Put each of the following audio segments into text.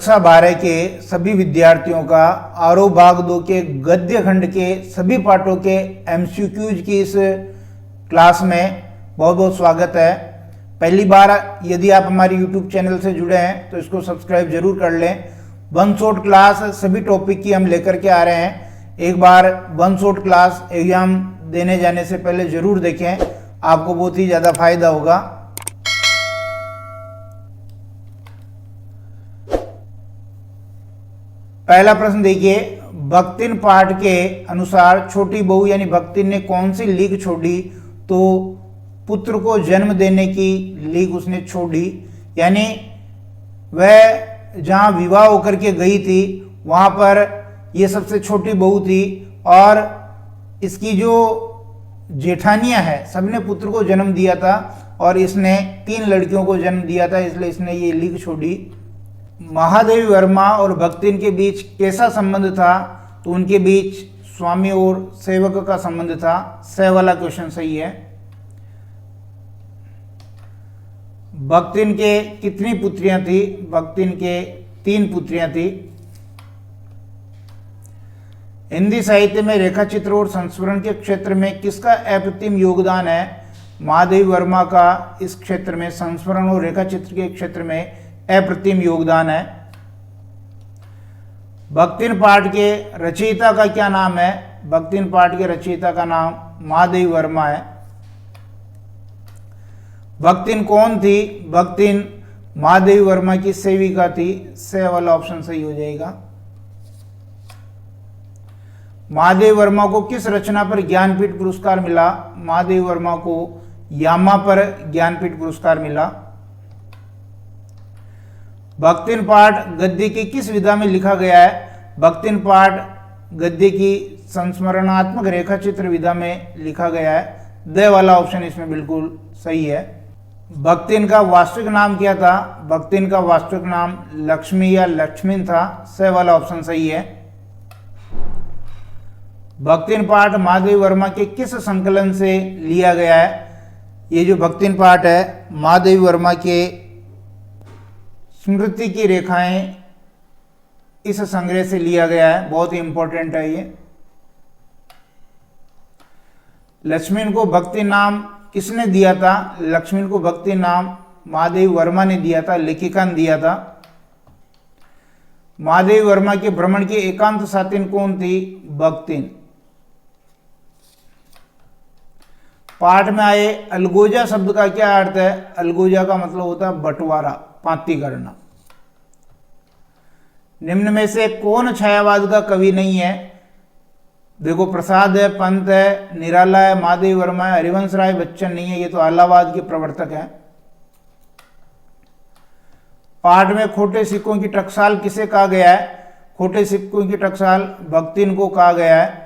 कक्षा 12 के सभी विद्यार्थियों का आरोह भाग 2 के गद्य खंड के सभी पाठों के एमसीक्यूज की इस क्लास में बहुत बहुत स्वागत है। पहली बार यदि आप हमारे YouTube चैनल से जुड़े हैं तो इसको सब्सक्राइब जरूर कर लें। वन शॉट क्लास सभी टॉपिक की हम लेकर के आ रहे हैं। एक बार वन शॉट क्लास एग्जाम देने जाने से पहले जरूर देखें, आपको बहुत ही ज़्यादा फायदा होगा। पहला प्रश्न देखिए, भक्तिन पाठ के अनुसार छोटी बहू यानी भक्तिन ने कौन सी लीक छोड़ी? तो पुत्र को जन्म देने की लीक उसने छोड़ी, यानी वह जहाँ विवाह होकर के गई थी वहाँ पर ये सबसे छोटी बहू थी और इसकी जो जेठानियाँ है सबने पुत्र को जन्म दिया था और इसने 3 लड़कियों को जन्म दिया था, इसलिए इसने ये लीक छोड़ी। महादेवी वर्मा और भक्तिन के बीच कैसा संबंध था? तो उनके बीच स्वामी और सेवक का संबंध था। स वाला क्वेश्चन सही है। भक्तिन के कितनी पुत्रियां थी? भक्तिन के 3 पुत्रियां थी। हिंदी साहित्य में रेखाचित्र और संस्मरण के क्षेत्र में किसका अप्रतिम योगदान है? महादेवी वर्मा का इस क्षेत्र में, संस्मरण और रेखाचित्र के क्षेत्र में अप्रतिम योगदान है। भक्तिन पाठ के रचयिता का क्या नाम है? भक्तिन पाठ के रचयिता का नाम महादेवी वर्मा है। भक्तिन कौन थी? भक्तिन महादेवी वर्मा की सेविका थी। स वाला ऑप्शन सही हो जाएगा। महादेवी वर्मा को किस रचना पर ज्ञानपीठ पुरस्कार मिला? महादेवी वर्मा को यामा पर ज्ञानपीठ पुरस्कार मिला। भक्तिन पाठ गद्य की किस विधा में लिखा गया है? भक्तिन पाठ गद्य की संस्मरणात्मक रेखाचित्र विधा में लिखा गया है। द वाला ऑप्शन इसमें बिल्कुल सही है। भक्तिन का वास्तविक नाम क्या था? भक्तिन का वास्तविक नाम लक्ष्मी या लक्ष्मीन था। स वाला ऑप्शन सही है। भक्तिन पाठ महादेवी वर्मा के किस संकलन से लिया गया है? ये जो भक्तिन पाठ है महादेवी वर्मा के स्मृति की रेखाएं इस संग्रह से लिया गया है। बहुत ही इंपॉर्टेंट है ये। लक्ष्मण को भक्ति नाम किसने दिया था? लक्ष्मण को भक्ति नाम महादेवी वर्मा ने दिया था, लेखिका ने दिया था। महादेवी वर्मा के भ्रमण की एकांत साथिन कौन थी? भक्तिन। पाठ में आए अलगोजा शब्द का क्या अर्थ है? अलगोजा का मतलब होता है बंटवारा, पांति करना। निम्न में से कौन छायावाद का कवि नहीं है? देखो, प्रसाद है, पंत है, निराला है, महादेवी वर्मा है, हरिवंश राय बच्चन नहीं है, ये तो अलाहाबाद के प्रवर्तक हैं। पाठ में खोटे सिक्कों की टकसाल किसे कहा गया है? खोटे सिक्कों की टकसाल भक्तिन को कहा गया है।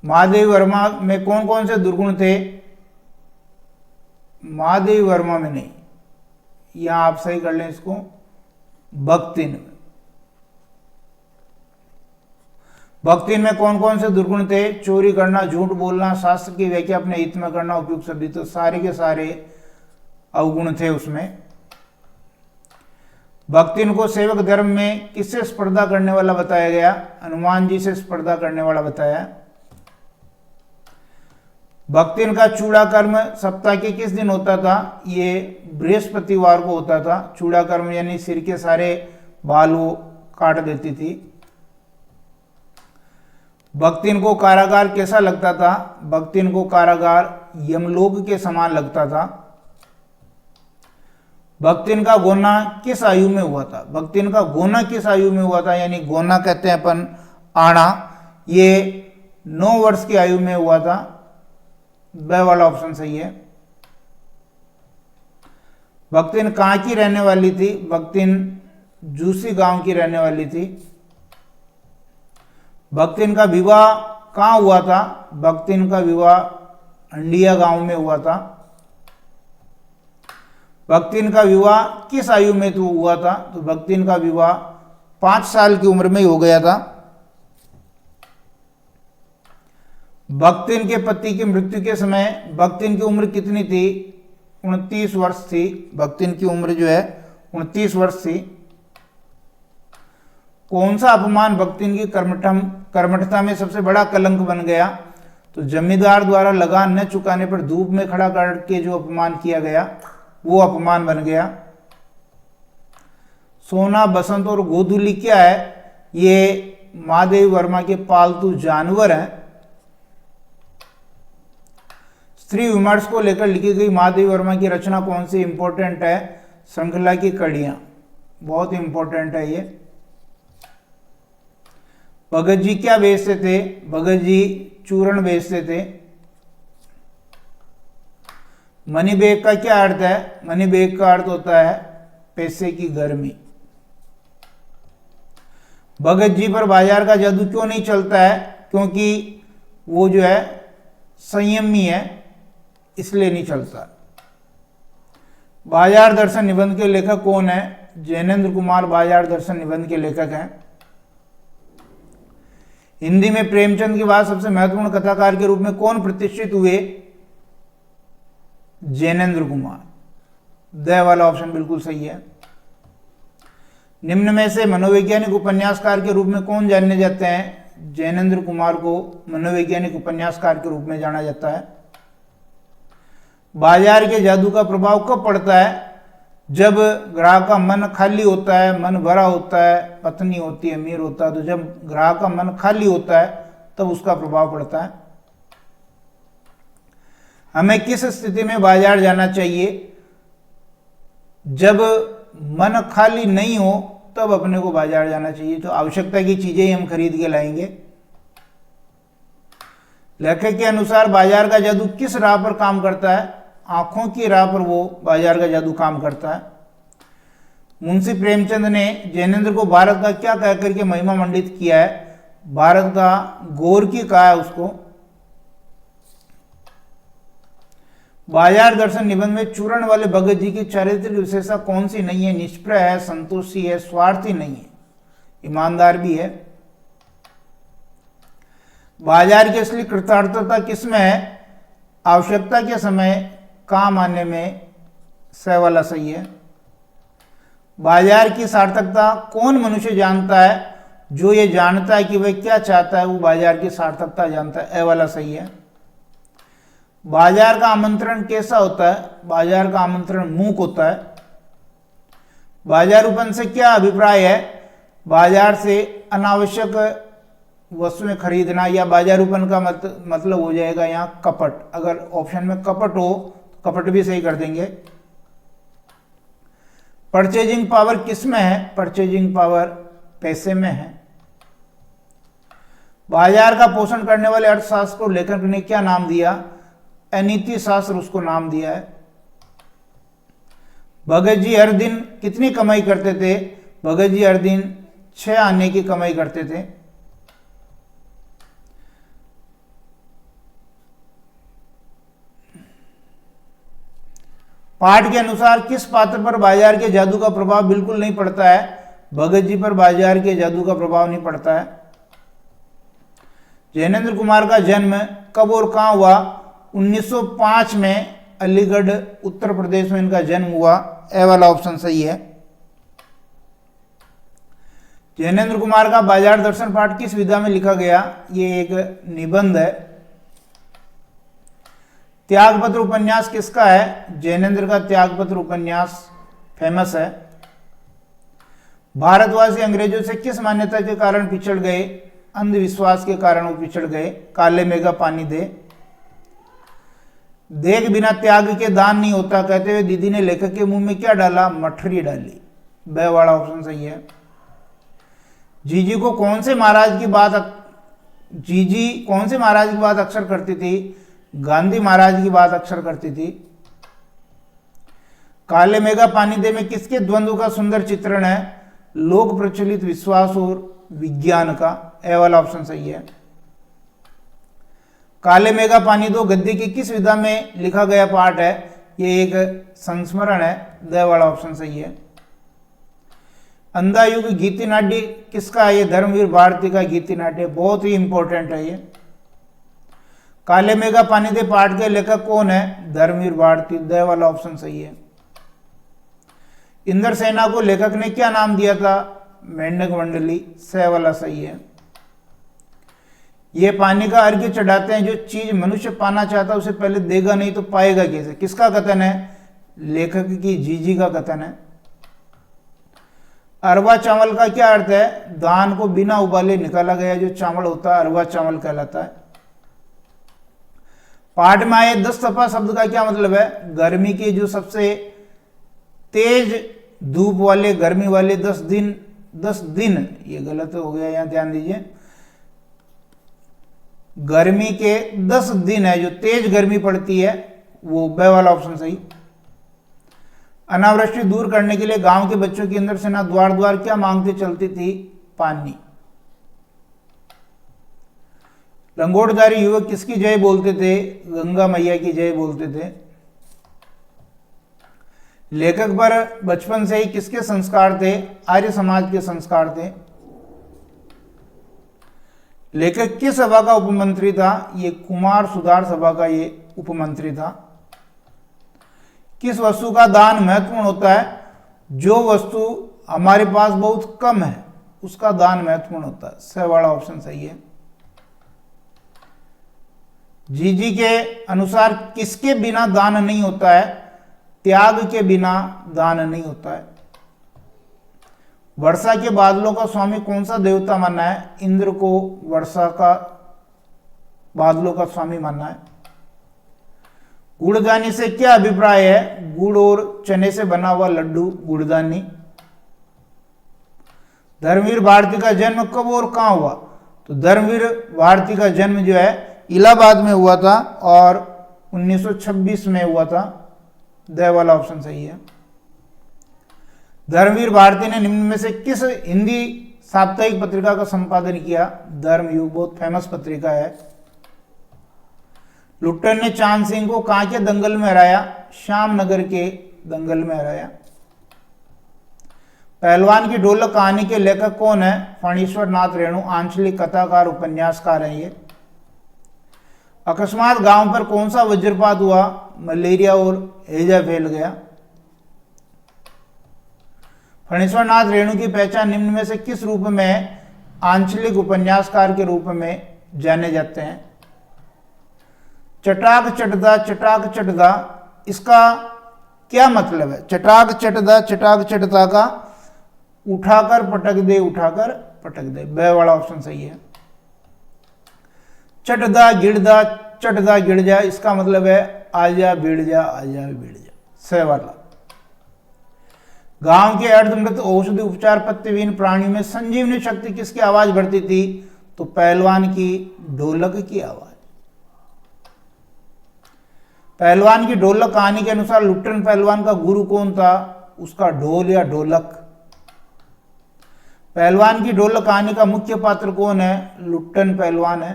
महादेवी वर्मा में कौन कौन से दुर्गुण थे? महादेवी वर्मा में नहीं, यहां आप सही कर लें इसको, भक्तिन। भक्तिन में कौन कौन से दुर्गुण थे? चोरी करना, झूठ बोलना, शास्त्र की व्याख्या अपने हित में करना, उपयुक्त शब्द, तो सारे के सारे अवगुण थे उसमें। भक्तिन को सेवक धर्म में किससे स्पर्धा करने वाला बताया गया? हनुमान जी से स्पर्धा करने वाला बताया। भक्तिन का चूड़ा कर्म सप्ताह के किस दिन होता था? ये बृहस्पतिवार को होता था। चूड़ा कर्म यानी सिर के सारे बाल वो काट देती थी। भक्तिन को कारागार कैसा लगता था? भक्तिन को कारागार यमलोक के समान लगता था। भक्तिन का गोना किस आयु में हुआ था? भक्तिन का गोना किस आयु में हुआ था? यानी गोना कहते हैं अपन आना, ये 9 वर्ष की आयु में हुआ था। ब वाला ऑप्शन सही है। भक्तिन कहाँ की रहने वाली थी? भक्तिन जूसी गांव की रहने वाली थी। भक्तिन का विवाह कहाँ हुआ था? भक्तिन का विवाह हंडिया गांव में हुआ था। भक्तिन का विवाह किस आयु में तो हुआ था? तो भक्तिन का विवाह 5 साल की उम्र में ही हो गया था। भक्तिन के पति की मृत्यु के समय भक्तिन की उम्र कितनी थी? 29 वर्ष थी। भक्तिन की उम्र जो है 29 वर्ष थी। कौन सा अपमान भक्तिन की कर्मठता में सबसे बड़ा कलंक बन गया? तो जमींदार द्वारा लगान न चुकाने पर धूप में खड़ा करके जो अपमान किया गया वो अपमान बन गया। सोना, बसंत और गोधूली क्या है? ये महादेवी वर्मा के पालतू जानवर हैं। स्त्री विमर्श को लेकर लिखी गई महादेवी वर्मा की रचना कौन सी इंपॉर्टेंट है? श्रृंखला की कड़ियां, बहुत इंपॉर्टेंट है ये। भगत जी क्या बेचते थे? भगत जी चूर्ण बेचते थे। मनी बैग का क्या अर्थ है? मनी बैग का अर्थ होता है पैसे की गर्मी। भगत जी पर बाजार का जादू क्यों नहीं चलता है? क्योंकि वो जो है संयमी है, इसलिए नहीं चलता। बाजार दर्शन निबंध के लेखक कौन है? जैनेन्द्र कुमार बाजार दर्शन निबंध के लेखक हैं। हिंदी में प्रेमचंद के बाद सबसे महत्वपूर्ण कथाकार के रूप में कौन प्रतिष्ठित हुए? जैनेन्द्र कुमार। द वाला ऑप्शन बिल्कुल सही है। निम्न में से मनोवैज्ञानिक उपन्यासकार के रूप में कौन जाने जाते हैं? जैनेन्द्र कुमार को मनोवैज्ञानिक उपन्यासकार के रूप में जाना जाता है। बाजार के जादू का प्रभाव कब पड़ता है? जब ग्राहक का मन खाली होता है, मन भरा होता है, पत्नी होती है, अमीर होता है, तो जब ग्राहक का मन खाली होता है तब उसका प्रभाव पड़ता है। हमें किस स्थिति में बाजार जाना चाहिए? जब मन खाली नहीं हो तब अपने को बाजार जाना चाहिए। तो आवश्यकता की चीजें ही हम खरीद के लाएंगे। लेखक के अनुसार बाजार का जादू किस राह पर काम करता है? आंखों की राह पर वो बाजार का जादू काम करता है। मुंशी प्रेमचंद ने जैनेन्द्र को भारत का क्या कहकर के महिमा मंडित किया है? भारत का गोरकी कहा है उसको। बाजार दर्शन निबंध में चूरण वाले भगत जी की चारित्रिक विशेषता कौन सी नहीं है? निष्प्रय है, संतोषी है, स्वार्थी नहीं है, ईमानदार भी है। बाजार की असली कृतार्थता किसमें है? आवश्यकता के समय काम आने में। स वाला सही है। बाजार की सार्थकता कौन मनुष्य जानता है? जो ये जानता है कि वह क्या चाहता है वो बाजार की सार्थकता जानता है। ए वाला सही है। बाजार का आमंत्रण कैसा होता है? बाजार का आमंत्रण मूक होता है। बाजारूपन से क्या अभिप्राय है? बाजार से अनावश्यक वस्तुएं खरीदना, या बाजारूपन का मतलब हो जाएगा यहाँ कपट। अगर ऑप्शन में कपट हो तो कपट भी सही कर देंगे। परचेजिंग पावर किस में है? परचेजिंग पावर पैसे में है। बाजार का पोषण करने वाले अर्थशास्त्र को लेखक ने क्या नाम दिया? अनीति शास्त्र उसको नाम दिया है। भगत जी हर दिन कितनी कमाई करते थे? भगत जी हर दिन 6 आने की कमाई करते थे। पाठ के अनुसार किस पात्र पर बाजार के जादू का प्रभाव बिल्कुल नहीं पड़ता है? भगत जी पर बाजार के जादू का प्रभाव नहीं पड़ता है। जैनेन्द्र कुमार का जन्म कब और कहां हुआ? 1905 में अलीगढ़ उत्तर प्रदेश में इनका जन्म हुआ। ए वाला ऑप्शन सही है। जैनेन्द्र कुमार का बाजार दर्शन पाठ किस विधा में लिखा गया? ये एक निबंध है। त्यागपत्र उपन्यास किसका है? जैनेन्द्र का त्यागपत्र उपन्यास फेमस है। भारतवासी अंग्रेजों से किस मान्यता के कारण पिछड़ गए? अंधविश्वास के कारण वो पिछड़ गए। काले मेघा पानी दे। देख बिना त्याग के दान नहीं होता कहते हुए दीदी ने लेखक के मुंह में क्या डाला? मठरी डाली। ब वाला ऑप्शन सही है। जीजी कौन से महाराज की बात अक्सर करती थी? गांधी महाराज की बात अक्सर करती थी। काले मेघा पानी दे में किसके द्वंद्व का सुंदर चित्रण है? लोक प्रचलित विश्वास और विज्ञान का। ए वाला ऑप्शन सही है। काले मेघा पानी दो गद्य की किस विधा में लिखा गया पाठ है? ये एक संस्मरण है। द वाला ऑप्शन सही है। अंधा युग गीति नाट्य किसका है? ये धर्मवीर भारती का गीति नाट्य, बहुत ही इंपॉर्टेंट है ये। काले मेघा पानी दे पाठ के लेखक कौन है? धर्मवीर भारती। द वाला ऑप्शन सही है। इंद्रसेना को लेखक ने क्या नाम दिया था? मेंढक मंडली। स वाला सही है। ये पानी का अर्घ्य चढ़ाते हैं, जो चीज मनुष्य पाना चाहता है उसे पहले देगा नहीं तो पाएगा कैसे? किसका कथन है? लेखक की जीजी का कथन है। अरवा चावल का क्या अर्थ है? धान को बिना उबाले निकाला गया जो चावल होता है अरवा चावल कहलाता है। पाठ में आए 10 तपा शब्द का क्या मतलब है? गर्मी के जो सबसे तेज धूप वाले गर्मी वाले 10 दिन, ये गलत हो गया, यहां ध्यान दीजिए। गर्मी के 10 दिन है जो तेज गर्मी पड़ती है, वो ब वाला ऑप्शन सही। अनावृष्टि दूर करने के लिए गांव के बच्चों की इंद्रसेना द्वार द्वार क्या मांगते चलती थी? पानी। लंगोटधारी युवक किसकी जय बोलते थे? गंगा मैया की जय बोलते थे। लेखक पर बचपन से ही किसके संस्कार थे? आर्य समाज के संस्कार थे। लेखक किस सभा का उपमंत्री था? ये कुमार सुधार सभा का ये उपमंत्री था। किस वस्तु का दान महत्वपूर्ण होता है? जो वस्तु हमारे पास बहुत कम है उसका दान महत्वपूर्ण होता है। स वाला ऑप्शन सही है। जीजी के अनुसार किसके बिना दान नहीं होता है? त्याग के बिना दान नहीं होता है। वर्षा के बादलों का स्वामी कौन सा देवता माना है? इंद्र को वर्षा का बादलों का स्वामी माना है। गुड़दानी से क्या अभिप्राय है? गुड़ और चने से बना हुआ लड्डू गुड़दानी। धर्मवीर भारती का जन्म कब और कहां हुआ? तो धर्मवीर भारती का जन्म जो है इलाहाबाद में हुआ था और 1926 में हुआ था। द वाला ऑप्शन सही है। धर्मवीर भारती ने निम्न में से किस हिंदी साप्ताहिक पत्रिका का संपादन किया? धर्मयुग, बहुत फेमस पत्रिका है। लुट्टन ने चांद सिंह को कहां के दंगल में हराया? श्यामनगर के दंगल में हराया। पहलवान की ढोलक कहानी के लेखक कौन है? फणीश्वर नाथ रेणु, आंचलिक कथाकार उपन्यासकार हैं ये। अकस्मात गांव पर कौन सा वज्रपात हुआ? मलेरिया और हैजा फैल गया। फणीश्वर नाथ रेणु की पहचान निम्न में से किस रूप में? आंचलिक उपन्यासकार के रूप में जाने जाते हैं। चटाक चटदा, इसका क्या मतलब है? चटाक चटदा का उठाकर पटक दे। ब वाला ऑप्शन सही है। चटदा गिड़ जा, इसका मतलब है आजा भिड़ जा। स वाला। गांव के अर्धमृत औषधि उपचार पत्तेविहीन प्राणी में संजीवनी शक्ति किसकी आवाज बढ़ती थी? तो पहलवान की ढोलक की आवाज। पहलवान की ढोलक कहानी के अनुसार लुट्टन पहलवान का गुरु कौन था? उसका ढोल या ढोलक। पहलवान की ढोलक कहानी का मुख्य पात्र कौन है? लुट्टन पहलवान है।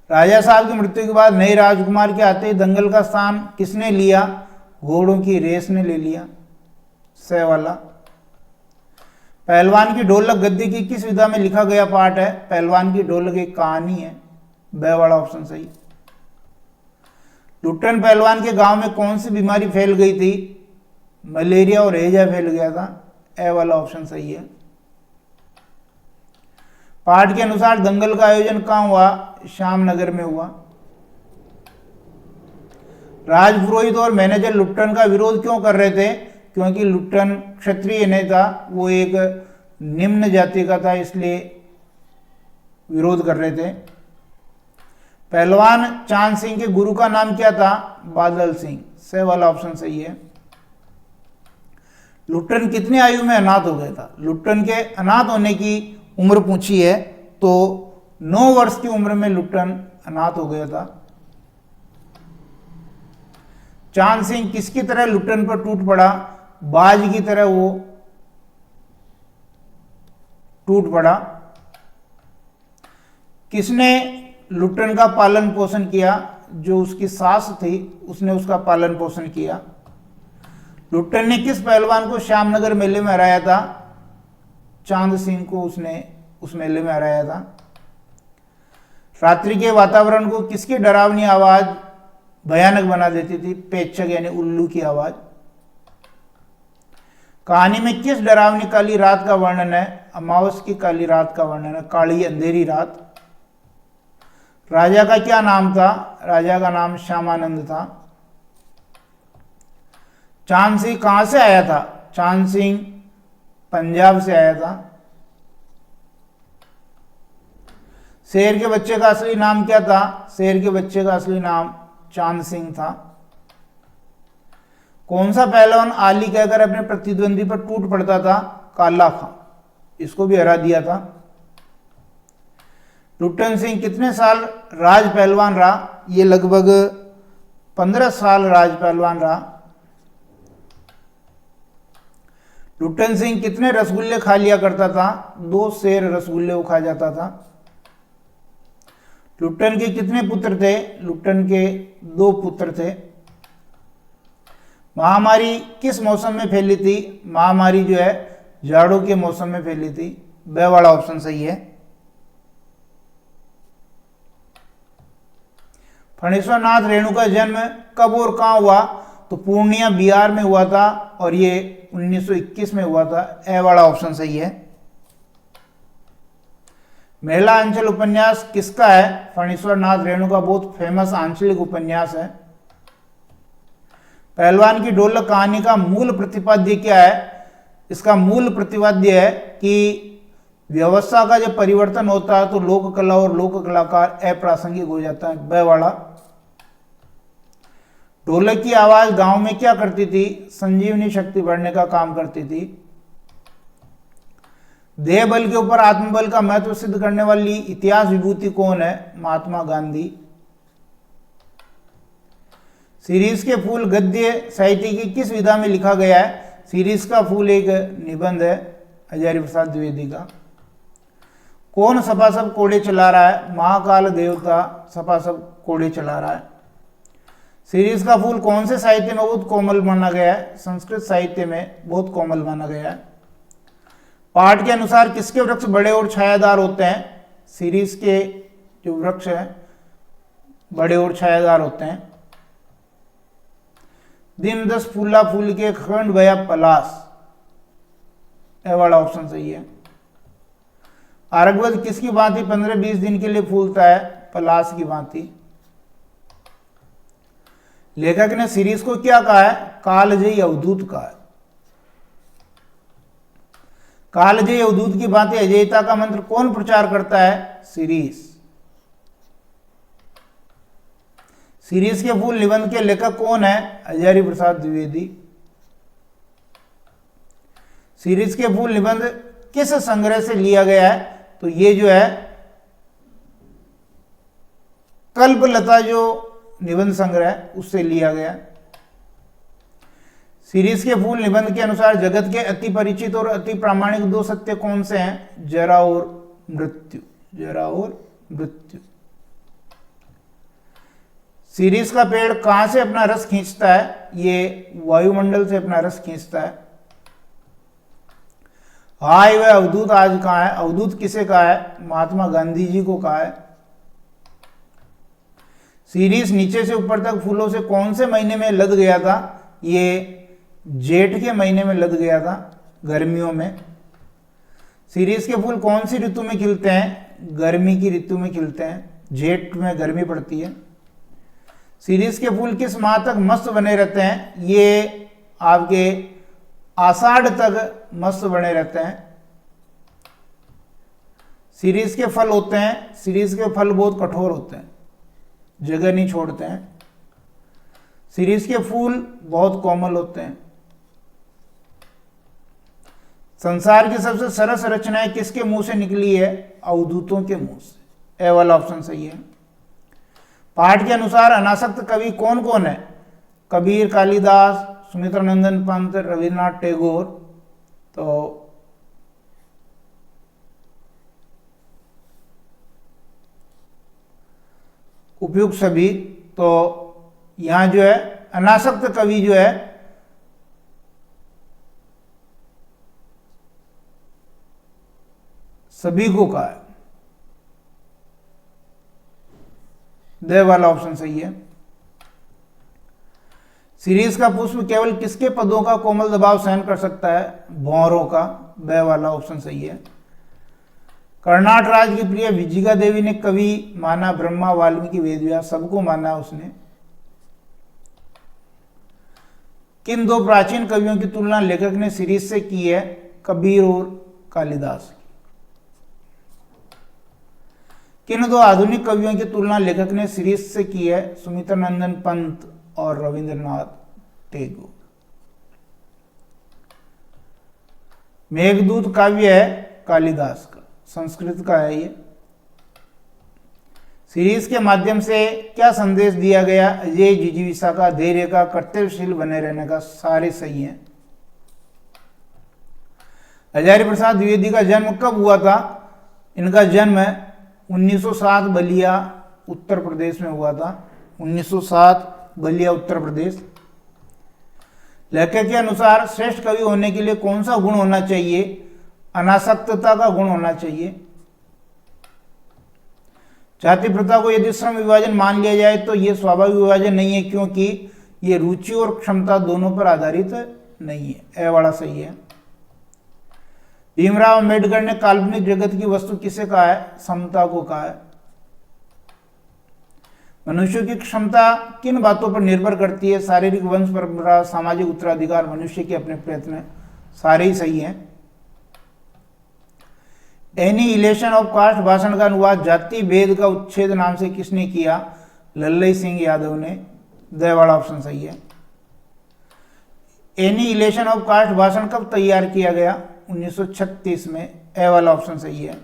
राजा साहब की मृत्यु के बाद नए राजकुमार के आते ही दंगल का स्थान किसने लिया? घोड़ों की रेस ने ले लिया। स वाला। पहलवान की ढोलक गद्य की किस विधा में लिखा गया पाठ है? पहलवान की ढोलक एक कहानी है। ब वाला ऑप्शन सही। लुट्टन पहलवान के गांव में कौन सी बीमारी फैल गई थी? मलेरिया और हैजा फैल गया था। ए वाला ऑप्शन सही है। पाठ के अनुसार दंगल का आयोजन कहां हुआ? श्यामनगर में हुआ। राजपुरोहित और मैनेजर लुट्टन का विरोध क्यों कर रहे थे? क्योंकि लुट्टन क्षत्रिय नहीं था, वो एक निम्न जाति का था, इसलिए विरोध कर रहे थे। पहलवान चांद सिंह के गुरु का नाम क्या था? बादल सिंह। स वाला ऑप्शन सही है। लुट्टन कितनी आयु में अनाथ हो गया था? लुट्टन के अनाथ होने की उम्र पूछी है तो 9 वर्ष की उम्र में लुट्टन अनाथ हो गया था। चांद सिंह किसकी तरह लुट्टन पर टूट पड़ा? बाज की तरह वो टूट पड़ा। किसने लुट्टन का पालन पोषण किया? जो उसकी सास थी उसने उसका पालन पोषण किया। लुट्टन ने किस पहलवान को श्यामनगर मेले में हराया था? चांद सिंह को उसने उस मेले में हराया था। रात्रि के वातावरण को किसकी डरावनी आवाज भयानक बना देती थी? पेचक यानी उल्लू की आवाज। कहानी में किस डरावनी काली रात का वर्णन है? अमावस की काली रात का वर्णन है, काली अंधेरी रात। राजा का क्या नाम था? राजा का नाम श्यामानंद था। चांद सिंह कहां से आया था? चांद सिंह पंजाब से आया था। शेर के बच्चे का असली नाम क्या था? शेर के बच्चे का असली नाम चांद सिंह था। कौन सा पहलवान आली कहकर अपने प्रतिद्वंदी पर टूट पड़ता था? काला खां, इसको भी हरा दिया था। लुट्टन सिंह कितने साल राज पहलवान रहा? ये लगभग 15 साल राज पहलवान रहा। लुट्टन सिंह कितने रसगुल्ले खा लिया करता था? 2 सेर रसगुल्ले वो खा जाता था। लुट्टन के कितने पुत्र थे? लुट्टन के 2 पुत्र थे। महामारी किस मौसम में फैली थी? महामारी जो है जाड़ों के मौसम में फैली थी। ब वाला ऑप्शन सही है। फणीश्वर नाथ रेणु का जन्म कब और कहां हुआ? तो पूर्णिया बिहार में हुआ था और ये 1921 में हुआ था। ए वाला ऑप्शन सही है। महिला आंचल उपन्यास किसका है? फणीश्वर नाथ रेणु का बहुत फेमस आंचलिक उपन्यास है। पहलवान की ढोलक कहानी का मूल प्रतिपाद्य क्या है? इसका मूल प्रतिपाद्य है कि व्यवस्था का जब परिवर्तन होता है तो लोक कला और लोक कलाकार अप्रासंगिक हो जाता है। ब वाला। ढोलक की आवाज गांव में क्या करती थी? संजीवनी शक्ति बढ़ने का काम करती थी। देह बल के ऊपर आत्मबल का महत्व सिद्ध करने वाली इतिहास विभूति कौन है? महात्मा गांधी। सीरीज के फूल गद्य साहित्य की किस विधा में लिखा गया है? सीरीज का फूल एक निबंध है हजारी प्रसाद द्विवेदी का। कौन सपासप कोड़े चला रहा है? महाकाल देवता सपासप कोड़े चला रहा है। सीरीज का फूल कौन से साहित्य में बहुत कोमल माना गया है? संस्कृत साहित्य में बहुत कोमल माना गया है। पाठ के अनुसार किसके वृक्ष बड़े और छायादार होते हैं? सीरीज के जो वृक्ष हैं बड़े और छायादार होते हैं। दिन 10 फूला फूल के खंड भया पलास। ए वाला ऑप्शन सही है। आरगवद किसकी भांति 15-20 दिन के लिए फूलता है? पलास की भांति। लेखक ने सीरीज को क्या कहा है? कालजयी अवधूत कहा है। कालजयी अवधूत की भांति अजयता का मंत्र कौन प्रचार करता है? सीरीज। सीरीज के फूल निबंध के लेखक कौन है? हजारी प्रसाद द्विवेदी। सीरीज के फूल निबंध किस संग्रह से लिया गया है? तो ये जो है कल्पलता जो निबंध संग्रह है उससे लिया गया। सीरीज के फूल निबंध के अनुसार जगत के अति परिचित और अति प्रामाणिक 2 सत्य कौन से हैं? जरा और मृत्यु। जरा और मृत्यु। सीरीज का पेड़ कहां से अपना रस खींचता है? ये वायुमंडल से अपना रस खींचता है। हाय वह अवधूत आज कहां है? अवधूत किसे कहा है? महात्मा गांधी जी को कहा है। सीरीज नीचे से ऊपर तक फूलों से कौन से महीने में लद गया था? ये जेठ के महीने में लद गया था, गर्मियों में। सीरीज के फूल कौन सी ऋतु में खिलते हैं? गर्मी की ऋतु में खिलते हैं, जेठ में गर्मी पड़ती है। सीरीज के फूल किस माह तक मस्त बने रहते हैं? ये आपके आषाढ़ तक मस्त बने रहते हैं। सीरीज के फल होते हैं, सीरीज के फल बहुत कठोर होते हैं, जगह नहीं छोड़ते हैं। सीरीज के फूल बहुत कोमल होते हैं। संसार की सबसे सरस रचनाएं किसके मुंह से निकली है? अवधूतों के मुंह से। ए वाला ऑप्शन सही है। पाठ के अनुसार अनासक्त कवि कौन कौन है? कबीर, कालिदास, सुमित्रानंदन पंत, रविन्द्रनाथ टैगोर। तो उपयुक्त सभी। तो यहां जो है अनासक्त कवि जो है सभी को कहा है। द वाला ऑप्शन सही है। सीरीज का पुष्प केवल किसके पदों का कोमल दबाव सहन कर सकता है? भौरों का। ब वाला ऑप्शन सही है। कर्नाट राज की प्रिय विजिका देवी ने कवि माना ब्रह्मा, वाल्मीकि, वेदव्यास, सबको माना उसने। किन दो प्राचीन कवियों की तुलना लेखक ने सीरीज से की है? कबीर और कालिदास। किन दो आधुनिक कवियों की तुलना लेखक ने सीरीज से की है? सुमित्रानंदन पंत और रविंद्रनाथ टैगोर। मेघदूत काव्य है कालिदास का, संस्कृत का है ये। सीरीज के माध्यम से क्या संदेश दिया गया? अजय जिजीविषा का, धैर्य का, कर्तव्यशील बने रहने का। सारे सही हैं। हजारी प्रसाद द्विवेदी का जन्म कब हुआ था? इनका जन्म 1907 बलिया उत्तर प्रदेश में हुआ था। 1907 बलिया उत्तर प्रदेश। लेखक के अनुसार श्रेष्ठ कवि होने के लिए कौन सा गुण होना चाहिए? अनासक्तता का गुण होना चाहिए। जाति प्रथा को यदि श्रम विभाजन मान लिया जाए तो यह स्वाभाविक विभाजन नहीं है, क्योंकि यह रुचि और क्षमता दोनों पर आधारित नहीं है। ए वाला सही है। भीमराव अंबेडकर ने काल्पनिक जगत की वस्तु किसे कहा है? समता को कहा है। मनुष्य की क्षमता किन बातों पर निर्भर करती है? शारीरिक, वंश परंपरा, सामाजिक उत्तराधिकार, मनुष्य के अपने प्रयत्न। सारे ही सही हैं। एनिहिलेशन ऑफ कास्ट भाषण का अनुवाद जाति भेद का उच्छेद नाम से किसने किया? लल्लई सिंह यादव ने। द वाला ऑप्शन सही है। एनिहिलेशन ऑफ कास्ट भाषण कब तैयार किया गया? 1936 में। ए वाला ऑप्शन सही है।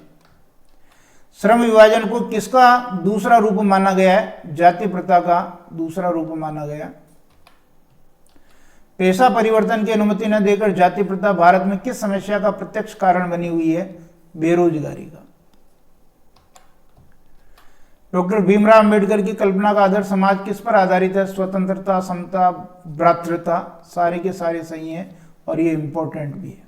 श्रम विभाजन को किसका दूसरा रूप माना गया है? जाति प्रथा का दूसरा रूप माना गया। पेशा परिवर्तन की अनुमति न देकर जाति प्रथा भारत में किस समस्या का प्रत्यक्ष कारण बनी हुई है? बेरोजगारी का। डॉक्टर भीमराव अंबेडकर की कल्पना का आदर्श समाज किस पर आधारित है? स्वतंत्रता, समता, भ्रातृता। सारे के सारे सही हैं और ये इंपॉर्टेंट भी है।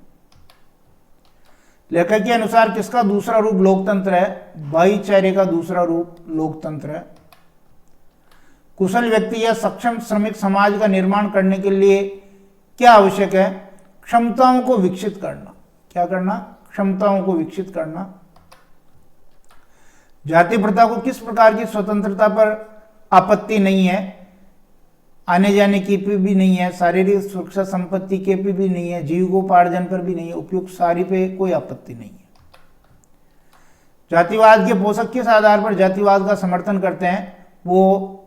लेखक के अनुसार किसका दूसरा रूप लोकतंत्र है? भाईचारे का दूसरा रूप लोकतंत्र है। कुशल व्यक्ति या सक्षम श्रमिक समाज का निर्माण करने के लिए क्या आवश्यक है? क्षमताओं को विकसित करना। क्या करना? क्षमताओं को विकसित करना। जाति प्रथा को किस प्रकार की स्वतंत्रता पर आपत्ति नहीं है? आने जाने की पे भी नहीं है, शारीरिक सुरक्षा संपत्ति के पे भी नहीं है, जीविकोपार्जन पर भी नहीं है, उपयुक्त सारी पे कोई आपत्ति नहीं है। जातिवाद के पोषक किस आधार पर जातिवाद का समर्थन करते हैं? वो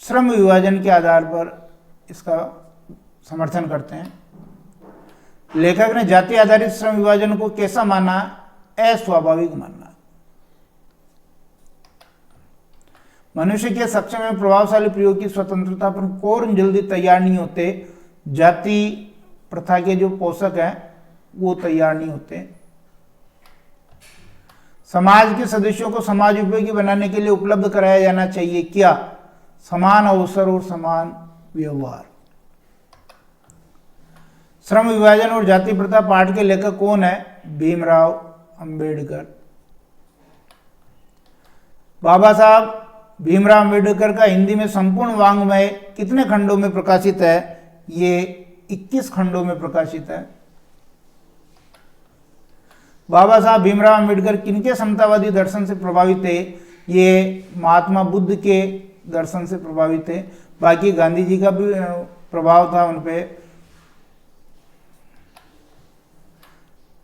श्रम विभाजन के आधार पर इसका समर्थन करते हैं। लेखक ने जाति आधारित श्रम विभाजन को कैसा माना? अस्वाभाविक माना। मनुष्य के सक्षम एवं प्रभावशाली प्रयोग की स्वतंत्रता पर कौन जल्दी तैयार नहीं होते? जाति प्रथा के जो पोषक हैं वो तैयार नहीं होते। समाज के सदस्यों को समाज उपयोगी बनाने के लिए उपलब्ध कराया जाना चाहिए क्या? समान अवसर और समान व्यवहार। श्रम विभाजन और जाति प्रथा पाठ के लेखक कौन है? भीमराव अंबेडकर। बाबा साहब भीमराव अंबेडकर का हिंदी में संपूर्ण वाङ्मय कितने खंडों में प्रकाशित है? ये 21 खंडों में प्रकाशित है। बाबा साहब भीमराव अंबेडकर किनके समतावादी दर्शन से प्रभावित थे? ये महात्मा बुद्ध के दर्शन से प्रभावित थे। बाकी गांधी जी का भी प्रभाव था उन पे।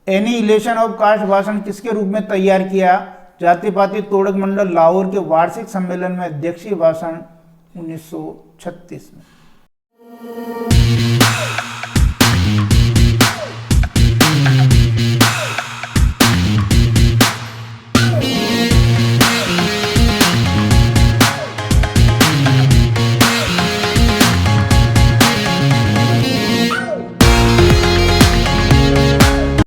एनिहिलेशन ऑफ कास्ट भाषण किसके रूप में तैयार किया? जाति पाति तोड़क मंडल लाहौर के वार्षिक सम्मेलन में अध्यक्षीय भाषण 1936 में।